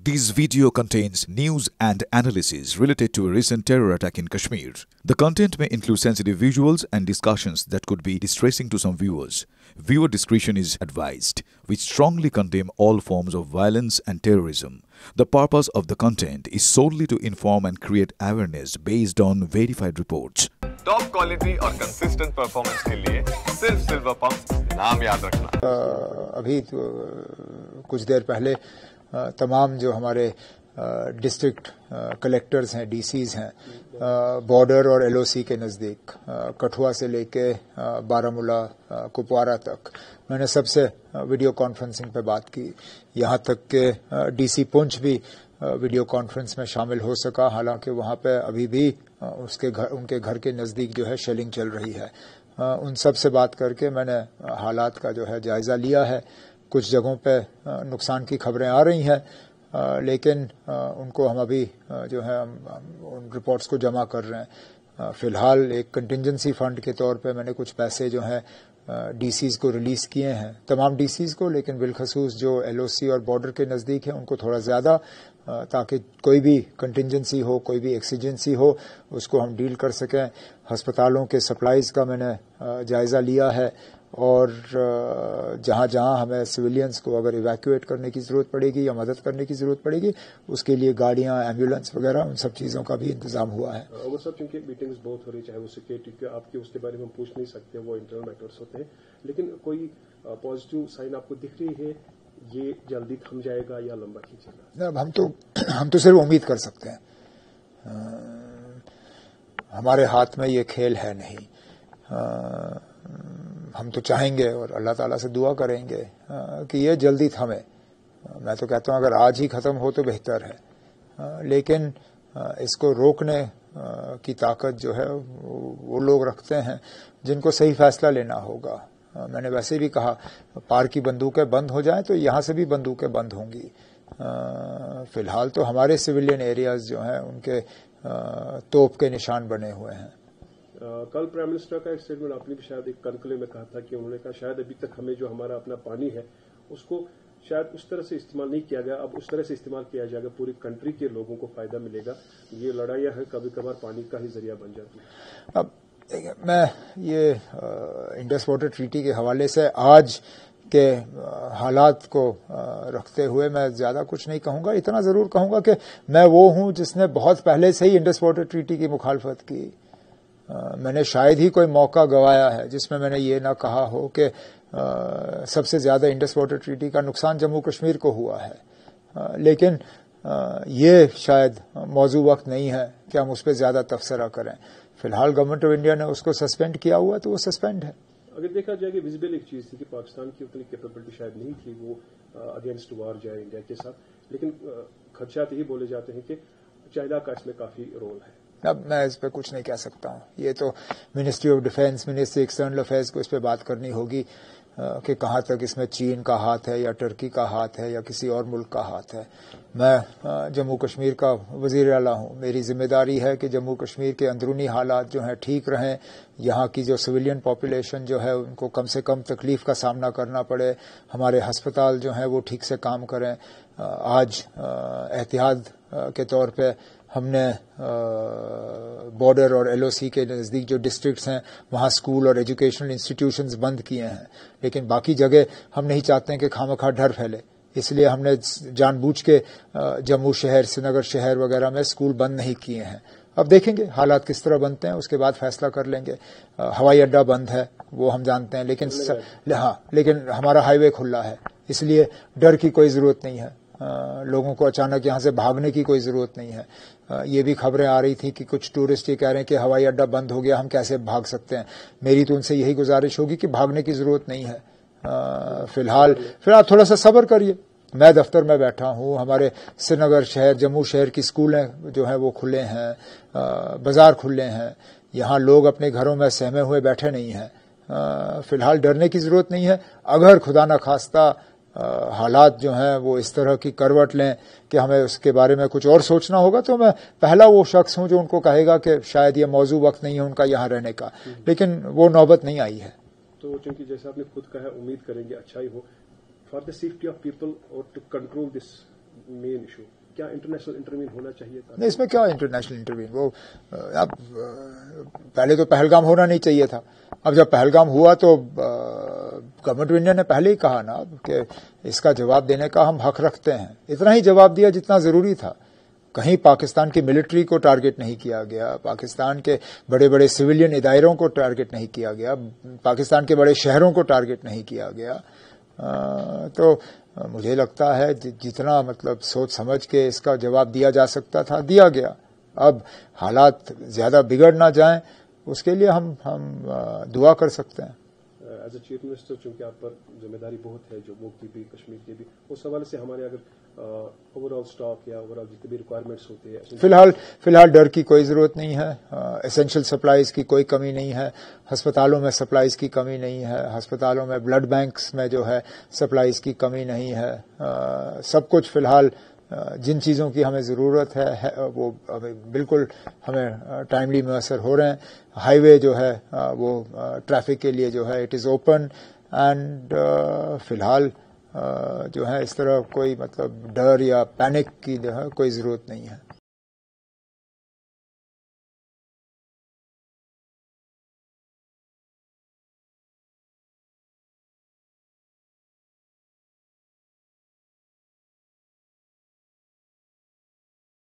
This video contains news and analysis related to a recent terror attack in Kashmir. The content may include sensitive visuals and discussions that could be distressing to some viewers. Viewer discretion is advised. We strongly condemn all forms of violence and terrorism. The purpose of the content is solely to inform and create awareness based on verified reports. Top quality और consistent performance के लिए सिर्फ silver pump नाम याद रखना। अभी तो कुछ देर पहले तमाम जो हमारे डिस्ट्रिक्ट कलेक्टर्स हैं, डीसीज हैं, बॉर्डर और एलओसी के नज़दीक कठुआ से लेके बारामूला कुपवारा तक मैंने सबसे वीडियो कॉन्फ्रेंसिंग पे बात की। यहाँ तक के डीसी पुंछ भी वीडियो कॉन्फ्रेंस में शामिल हो सका, हालांकि वहाँ पे अभी भी उनके घर के नज़दीक जो है शेलिंग चल रही है। उन सब से बात करके मैंने हालात का जो है जायज़ा लिया है। कुछ जगहों पे नुकसान की खबरें आ रही हैं, लेकिन उनको हम अभी जो है उन रिपोर्ट्स को जमा कर रहे हैं। फिलहाल एक कंटिंजेंसी फंड के तौर पे मैंने कुछ पैसे जो हैं डीसीज को रिलीज किए हैं, तमाम डीसीज को, लेकिन बिलखसूस जो एलओसी और बॉर्डर के नज़दीक है उनको थोड़ा ज़्यादा, ताकि कोई भी कंटिंजेंसी हो, कोई भी एक्सीजेंसी हो, उसको हम डील कर सकें। हस्पतालों के सप्लाईज का मैंने जायज़ा लिया है और जहां जहां हमें सिविलियंस को अगर इवैक्यूएट करने की ज़रूरत पड़ेगी या मदद करने की ज़रूरत पड़ेगी, उसके लिए गाड़ियां, एम्बुलेंस वगैरह, उन सब चीज़ों का भी इंतजाम हुआ है। वो सब चूंकि मीटिंग्स बहुत हो रही, चाहे वो सिक्योरिटी के आपके उसके बारे में हम पूछ नहीं सकते, वो इंटरनल मैटर्स होते हैं, लेकिन कोई पॉजिटिव साइन आपको दिख रही है, ये जल्दी थम जाएगा या लंबा खींचेगा? हम तो सिर्फ उम्मीद कर सकते हैं। हमारे हाथ में ये खेल है नहीं। हम तो चाहेंगे और अल्लाह ताला से दुआ करेंगे कि ये जल्दी थमे। मैं तो कहता हूं अगर आज ही खत्म हो तो बेहतर है, लेकिन इसको रोकने की ताकत जो है वो लोग रखते हैं जिनको सही फैसला लेना होगा। मैंने वैसे भी कहा, पार की बंदूकें बंद हो जाएं तो यहां से भी बंदूकें बंद होंगी। फिलहाल तो हमारे सिविलियन एरियाज जो हैं उनके तोप के निशान बने हुए हैं। कल प्राइम मिनिस्टर का एक स्टेटमेंट आपने भी शायद एक कनकले में कहा था कि उन्होंने कहा शायद अभी तक हमें जो हमारा अपना पानी है उसको शायद उस तरह से इस्तेमाल नहीं किया गया, अब उस तरह से इस्तेमाल किया जाएगा, पूरी कंट्री के लोगों को फायदा मिलेगा। ये लड़ाइयां है कभी कभार पानी का ही जरिया बन जाती है। अब मैं ये इंडस वाटर ट्रीटी के हवाले से आज के हालात को रखते हुए मैं ज्यादा कुछ नहीं कहूंगा। इतना जरूर कहूंगा कि मैं वो हूं जिसने बहुत पहले से ही इंडस वाटर ट्रीटी की मुखालफत की। मैंने शायद ही कोई मौका गंवाया है जिसमें मैंने ये ना कहा हो कि सबसे ज्यादा इंडस वाटर ट्रीटी का नुकसान जम्मू कश्मीर को हुआ है, लेकिन ये शायद मौजू वक्त नहीं है कि हम उस पर ज्यादा तबसरा करें। फिलहाल गवर्नमेंट ऑफ इंडिया ने उसको सस्पेंड किया हुआ, तो वो सस्पेंड है। अगर देखा जाए कि विजिबल एक चीज थी कि पाकिस्तान की उतनी कैपेबिलिटी शायद नहीं थी वो अगेंस्ट वार जाए इंडिया के साथ, लेकिन खदशात यही बोले जाते हैं कि चाइना का इसमें काफी रोल है। अब मैं इस पर कुछ नहीं कह सकता हूं। ये तो ministry of defence, ministry external affairs को इस पर बात करनी होगी कि कहां तक इसमें चीन का हाथ है या टर्की का हाथ है या किसी और मुल्क का हाथ है। मैं जम्मू कश्मीर का वजीर आला हूं। मेरी जिम्मेदारी है कि जम्मू कश्मीर के अंदरूनी हालात जो हैं ठीक रहें, यहाँ की जो सिविलियन पॉपुलेशन जो है उनको कम से कम तकलीफ का सामना करना पड़े, हमारे हस्पताल जो हैं वो ठीक से काम करें। आज एहतियात के तौर पे हमने बॉर्डर और एलओसी के नज़दीक जो डिस्ट्रिक्ट्स हैं वहाँ स्कूल और एजुकेशनल इंस्टीट्यूशंस बंद किए हैं, लेकिन बाकी जगह हम नहीं चाहते हैं कि खामखा डर फैले, इसलिए हमने जानबूझ के जम्मू शहर, श्रीनगर शहर वगैरह में स्कूल बंद नहीं किए हैं। अब देखेंगे हालात किस तरह बनते हैं, उसके बाद फैसला कर लेंगे। हवाई अड्डा बंद है वो हम जानते हैं, लेकिन हमारा हाईवे खुला है, इसलिए डर की कोई ज़रूरत नहीं है। लोगों को अचानक यहाँ से भागने की कोई ज़रूरत नहीं है। ये भी खबरें आ रही थी कि कुछ टूरिस्ट ये कह रहे हैं कि हवाई अड्डा बंद हो गया, हम कैसे भाग सकते हैं। मेरी तो उनसे यही गुजारिश होगी कि भागने की ज़रूरत नहीं है। फिलहाल थोड़ा सा सब्र करिए। मैं दफ्तर में बैठा हूँ, हमारे श्रीनगर शहर, जम्मू शहर की स्कूलें जो हैं वो खुले हैं, बाजार खुले हैं, यहाँ लोग अपने घरों में सहमे हुए बैठे नहीं हैं। फिलहाल डरने की ज़रूरत नहीं है। अगर खुदा न खास्ता हालात जो हैं वो इस तरह की करवट लें कि हमें उसके बारे में कुछ और सोचना होगा, तो मैं पहला वो शख्स हूं जो उनको कहेगा कि शायद ये मौजू वक्त नहीं है उनका यहाँ रहने का, लेकिन वो नौबत नहीं आई है। तो चूंकि जैसा आपने खुद कहा, उम्मीद करेंगे अच्छा ही हो for the safety of people और to control this main issue, क्या इंटरनेशनल इंटरवीन होना चाहिए था? नहीं, इसमें क्या इंटरनेशनल इंटरवीन, वो अब पहले तो पहलगाम होना नहीं चाहिए था। अब जब पहलगाम हुआ तो गवर्नमेंट ऑफ इंडिया ने पहले ही कहा ना कि इसका जवाब देने का हम हक रखते हैं। इतना ही जवाब दिया जितना जरूरी था। कहीं पाकिस्तान की मिलिट्री को टारगेट नहीं किया गया, पाकिस्तान के बड़े बड़े सिविलियन इदारों को टारगेट नहीं किया गया, पाकिस्तान के बड़े शहरों को टारगेट नहीं किया गया। तो मुझे लगता है जितना मतलब सोच समझ के इसका जवाब दिया जा सकता था दिया गया। अब हालात ज्यादा बिगड़ ना जाएं उसके लिए हम दुआ कर सकते हैं। एज ए चीफ मिनिस्टर चूंकि आप पर जिम्मेदारी बहुत है, जम्मू की भी कश्मीर की भी, उस हवाले से हमारे अगर ओवरऑल स्टॉक या ओवरऑल जितने भी रिक्वायरमेंट्स होते हैं, फिलहाल डर की कोई जरूरत नहीं है। एसेंशियल सप्लाईज की कोई कमी नहीं है, अस्पतालों में सप्लाईज की कमी नहीं है, अस्पतालों में ब्लड बैंक्स में जो है सप्लाईज की कमी नहीं है। सब कुछ फिलहाल जिन चीज़ों की हमें ज़रूरत है वो बिल्कुल हमें टाइमली मैसर हो रहे हैं। हाईवे जो है वो ट्रैफिक के लिए जो है इट इज़ ओपन एंड फिलहाल जो है इस तरह कोई मतलब डर या पैनिक की जो है कोई ज़रूरत नहीं है।